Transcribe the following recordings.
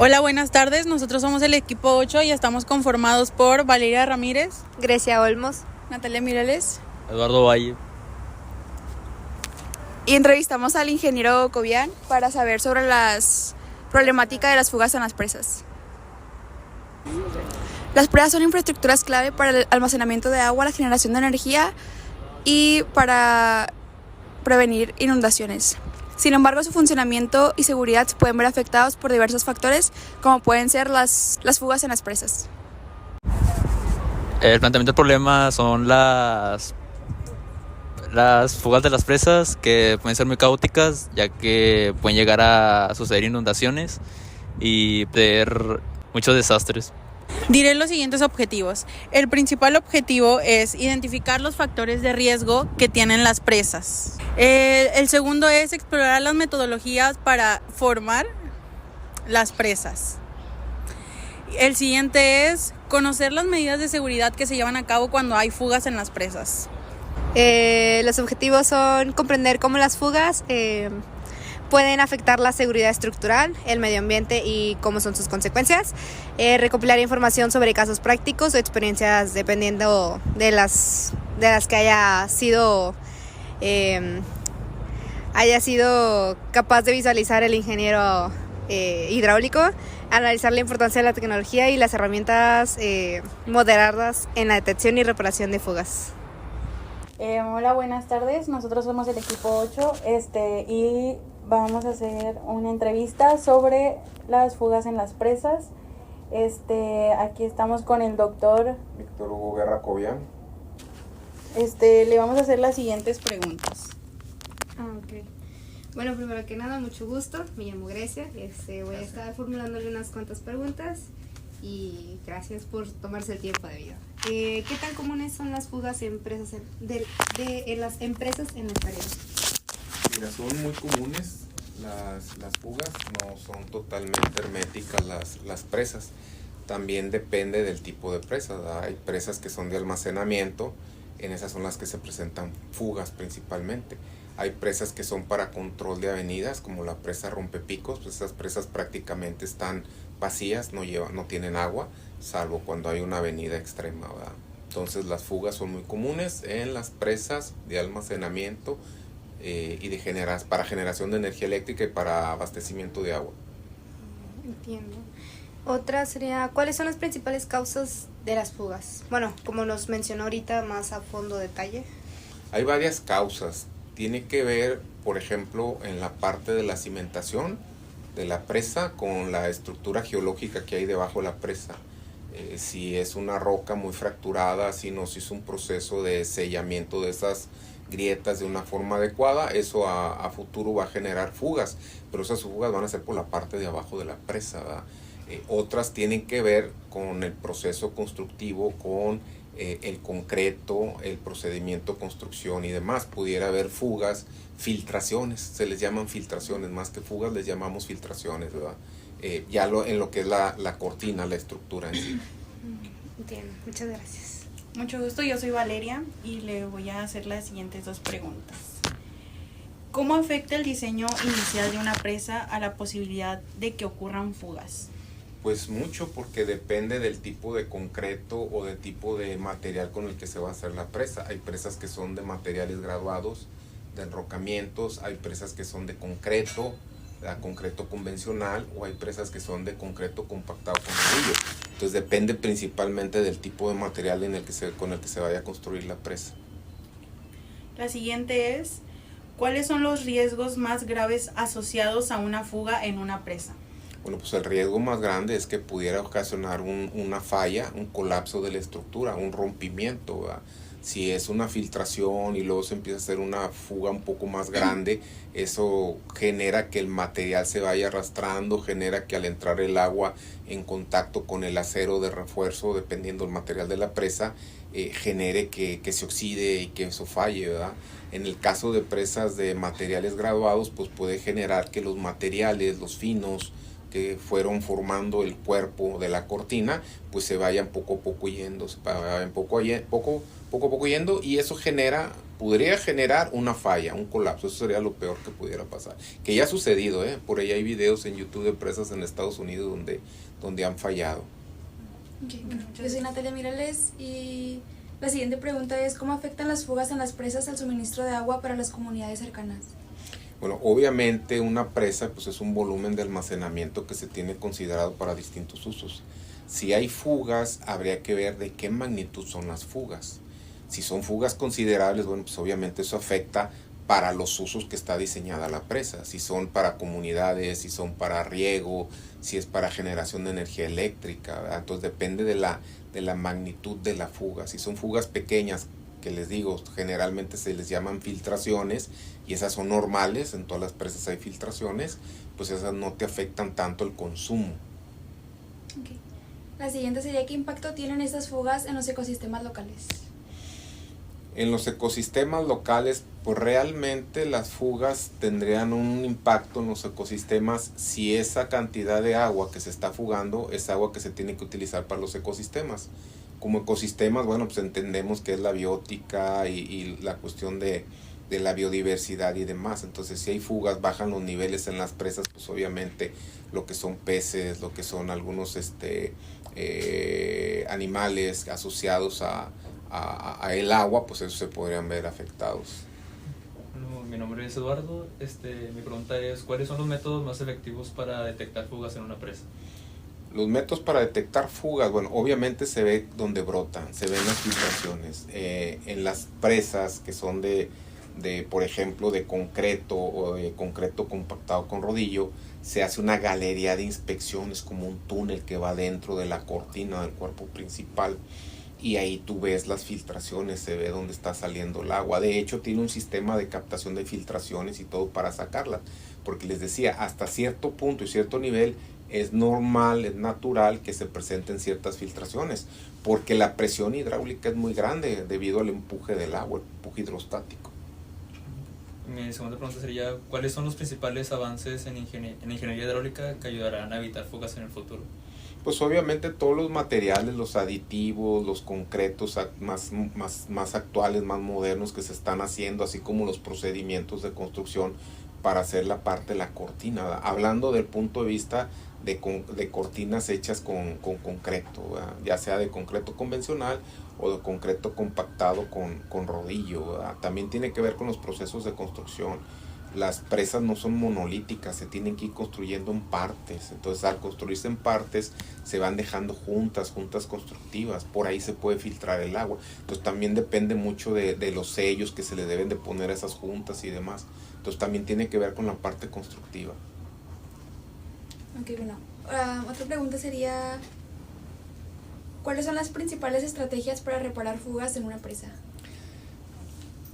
Hola, buenas tardes. Nosotros somos el equipo 8 y estamos conformados por Valeria Ramírez, Grecia Olmos, Natalia Mireles. Eduardo Valle. Y entrevistamos al ingeniero Cobian para saber sobre las problemáticas de las fugas en las presas. Las presas son infraestructuras clave para el almacenamiento de agua, la generación de energía y para prevenir inundaciones. Sin embargo, su funcionamiento y seguridad se pueden ver afectados por diversos factores, como pueden ser las fugas en las presas. El planteamiento del problema son las fugas de las presas, que pueden ser muy caóticas, ya que pueden llegar a suceder inundaciones y tener muchos desastres. Diré los siguientes objetivos. El principal objetivo es identificar los factores de riesgo que tienen las presas. El segundo es explorar las metodologías para formar las presas. El siguiente es conocer las medidas de seguridad que se llevan a cabo cuando hay fugas en las presas. Los objetivos son comprender cómo las fugas pueden afectar la seguridad estructural, el medio ambiente y cómo son sus consecuencias. Recopilar información sobre casos prácticos o experiencias dependiendo de las que haya sido capaz de visualizar el ingeniero hidráulico. Analizar la importancia de la tecnología y las herramientas moderadas en la detección y reparación de fugas. Hola, buenas tardes. Nosotros somos el equipo 8 y vamos a hacer una entrevista sobre las fugas en las presas. Aquí estamos con el doctor Víctor Hugo Guerra Cobian. Le vamos a hacer las siguientes preguntas. Ok. Bueno, primero que nada, mucho gusto. Me llamo Grecia. Voy a estar formulándole unas cuantas preguntas y gracias por tomarse el tiempo de vida. ¿Qué tan comunes son las fugas en empresas en las empresas en nuestra área? Mira, son muy comunes las fugas, no son totalmente herméticas las presas. También depende del tipo de presa, ¿verdad? Hay presas que son de almacenamiento, en esas son las que se presentan fugas principalmente. Hay presas que son para control de avenidas, como la presa Rompepicos, pues esas presas prácticamente están vacías, no tienen agua, salvo cuando hay una avenida extrema, ¿verdad? Entonces las fugas son muy comunes en las presas de almacenamiento y para generación de energía eléctrica y para abastecimiento de agua. Entiendo. Otra sería, ¿cuáles son las principales causas de las fugas? Bueno, como nos mencionó ahorita más a fondo detalle. Hay varias causas. Tiene que ver, por ejemplo, en la parte de la cimentación de la presa con la estructura geológica que hay debajo de la presa. Si es una roca muy fracturada, si no se hizo un proceso de sellamiento de esas grietas de una forma adecuada, eso a futuro va a generar fugas, pero esas fugas van a ser por la parte de abajo de la presa, ¿verdad? Otras tienen que ver con el proceso constructivo, con el concreto, el procedimiento de construcción y demás. Pudiera haber fugas, filtraciones, se les llaman filtraciones, más que fugas les llamamos filtraciones, ¿verdad? En lo que es la cortina, la estructura en sí. Entiendo, muchas gracias. Mucho gusto, yo soy Valeria y le voy a hacer las siguientes dos preguntas. ¿Cómo afecta el diseño inicial de una presa a la posibilidad de que ocurran fugas? Pues mucho, porque depende del tipo de concreto o del tipo de material con el que se va a hacer la presa. Hay presas que son de materiales graduados, de enrocamientos, hay presas que son de concreto convencional, o hay presas que son de concreto compactado con ladrillo. Entonces depende principalmente del tipo de material con el que se vaya a construir la presa. La siguiente es, ¿cuáles son los riesgos más graves asociados a una fuga en una presa? Bueno, pues el riesgo más grande es que pudiera ocasionar una falla, un colapso de la estructura, un rompimiento, ¿verdad? Si es una filtración y luego se empieza a hacer una fuga un poco más grande, eso genera que el material se vaya arrastrando, genera que al entrar el agua en contacto con el acero de refuerzo, dependiendo del material de la presa, genere que se oxide y que eso falle, ¿verdad? En el caso de presas de materiales graduados, pues puede generar que los materiales, los finos, que fueron formando el cuerpo de la cortina, pues se vayan poco a poco yendo, y eso genera podría generar una falla, un colapso. Eso sería lo peor que pudiera pasar. Que ya ha sucedido, por ahí hay videos en YouTube de presas en Estados Unidos donde han fallado. Okay, bueno, yo soy Natalia Mirales y la siguiente pregunta es: ¿cómo afectan las fugas en las presas al suministro de agua para las comunidades cercanas? Bueno, obviamente una presa pues es un volumen de almacenamiento que se tiene considerado para distintos usos. Si hay fugas, habría que ver de qué magnitud son las fugas. Si son fugas considerables, bueno, pues obviamente eso afecta para los usos que está diseñada la presa. Si son para comunidades, si son para riego, si es para generación de energía eléctrica, ¿verdad? Entonces depende de la magnitud de la fuga. Si son fugas pequeñas, que les digo, generalmente se les llaman filtraciones y esas son normales, en todas las presas hay filtraciones, pues esas no te afectan tanto el consumo. Okay. La siguiente sería: ¿qué impacto tienen estas fugas en los ecosistemas locales? En los ecosistemas locales, pues realmente las fugas tendrían un impacto en los ecosistemas si esa cantidad de agua que se está fugando es agua que se tiene que utilizar para los ecosistemas. Como ecosistemas, bueno, pues entendemos que es la biótica y la cuestión de la biodiversidad y demás. Entonces, si hay fugas, bajan los niveles en las presas, pues obviamente lo que son peces, lo que son algunos animales asociados a el agua, pues eso se podrían ver afectados. Bueno, mi nombre es Eduardo. Mi pregunta es: ¿cuáles son los métodos más efectivos para detectar fugas en una presa? Los métodos para detectar fugas, bueno, obviamente se ve donde brotan, se ven las filtraciones. En las presas que son de, por ejemplo, de concreto o de concreto compactado con rodillo, se hace una galería de inspecciones, como un túnel que va dentro de la cortina del cuerpo principal. Y ahí tú ves las filtraciones, se ve dónde está saliendo el agua. De hecho, tiene un sistema de captación de filtraciones y todo para sacarlas. Porque les decía, hasta cierto punto y cierto nivel es normal, es natural que se presenten ciertas filtraciones. Porque la presión hidráulica es muy grande debido al empuje del agua, el empuje hidrostático. Mi segunda pregunta sería: ¿cuáles son los principales avances en ingeniería hidráulica que ayudarán a evitar fugas en el futuro? Pues obviamente todos los materiales, los aditivos, los concretos más actuales, más modernos que se están haciendo, así como los procedimientos de construcción para hacer la parte de la cortina, ¿verdad? Hablando del punto de vista de cortinas hechas con concreto, ¿verdad? Ya sea de concreto convencional o de concreto compactado con rodillo, ¿verdad? También tiene que ver con los procesos de construcción. Las presas no son monolíticas, se tienen que ir construyendo en partes. Entonces, al construirse en partes, se van dejando juntas constructivas. Por ahí se puede filtrar el agua. Entonces, también depende mucho de los sellos que se le deben de poner a esas juntas y demás. Entonces, también tiene que ver con la parte constructiva. Ok, bueno. Otra pregunta sería: ¿cuáles son las principales estrategias para reparar fugas en una presa?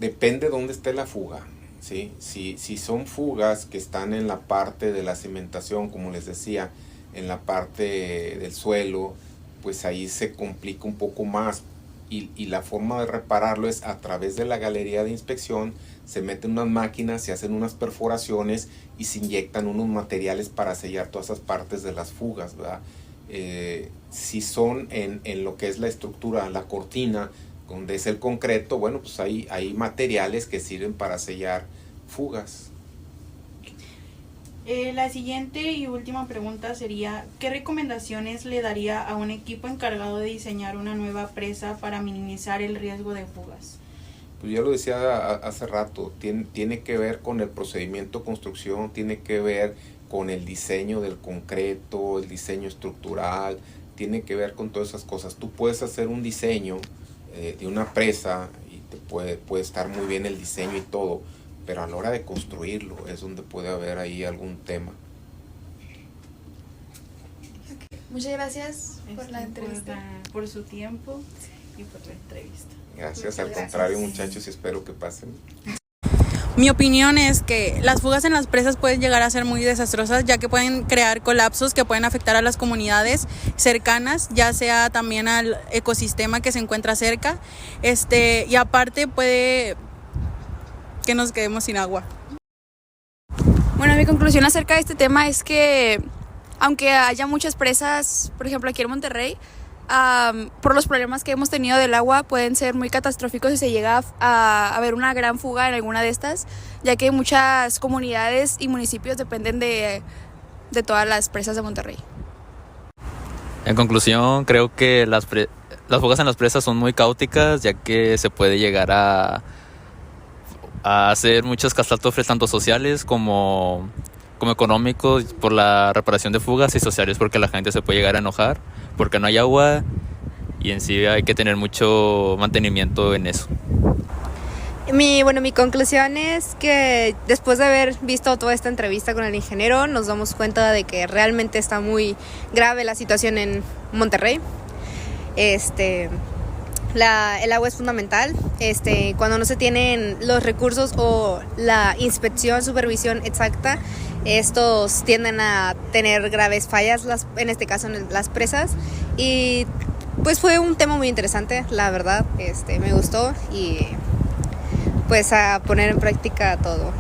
Depende dónde esté la fuga. ¿Sí? Si son fugas que están en la parte de la cimentación, como les decía, en la parte del suelo, pues ahí se complica un poco más y la forma de repararlo es a través de la galería de inspección. Se meten unas máquinas, se hacen unas perforaciones y se inyectan unos materiales para sellar todas esas partes de las fugas, ¿verdad? Si son en lo que es la estructura, la cortina, donde es el concreto, bueno, pues hay materiales que sirven para sellar fugas. La siguiente y última pregunta sería: ¿qué recomendaciones le daría a un equipo encargado de diseñar una nueva presa para minimizar el riesgo de fugas? Pues ya lo decía hace rato, tiene que ver con el procedimiento de construcción, tiene que ver con el diseño del concreto, el diseño estructural, tiene que ver con todas esas cosas. Tú puedes hacer un diseño de una presa y te puede estar muy bien el diseño y todo, pero a la hora de construirlo es donde puede haber ahí algún tema. Okay. Muchas gracias por la entrevista. Por su tiempo y por la entrevista. Gracias, al contrario, muchachos, y espero que pasen. Mi opinión es que las fugas en las presas pueden llegar a ser muy desastrosas, ya que pueden crear colapsos que pueden afectar a las comunidades cercanas, ya sea también al ecosistema que se encuentra cerca, y aparte puede que nos quedemos sin agua. Bueno, mi conclusión acerca de este tema es que aunque haya muchas presas, por ejemplo aquí en Monterrey, por los problemas que hemos tenido del agua, pueden ser muy catastróficos si se llega a haber una gran fuga en alguna de estas, ya que muchas comunidades y municipios dependen de todas las presas de Monterrey. En conclusión, creo que las fugas en las presas son muy caóticas, ya que se puede llegar a hacer muchas catástrofes tanto sociales como económicos por la reparación de fugas, y sociales porque la gente se puede llegar a enojar porque no hay agua, y en sí hay que tener mucho mantenimiento en eso. Mi conclusión es que después de haber visto toda esta entrevista con el ingeniero, nos damos cuenta de que realmente está muy grave la situación en Monterrey. El agua es fundamental. Cuando no se tienen los recursos o la inspección, supervisión exacta, estos tienden a tener graves fallas, en este caso en las presas. Y pues fue un tema muy interesante, la verdad. Me gustó, y pues a poner en práctica todo.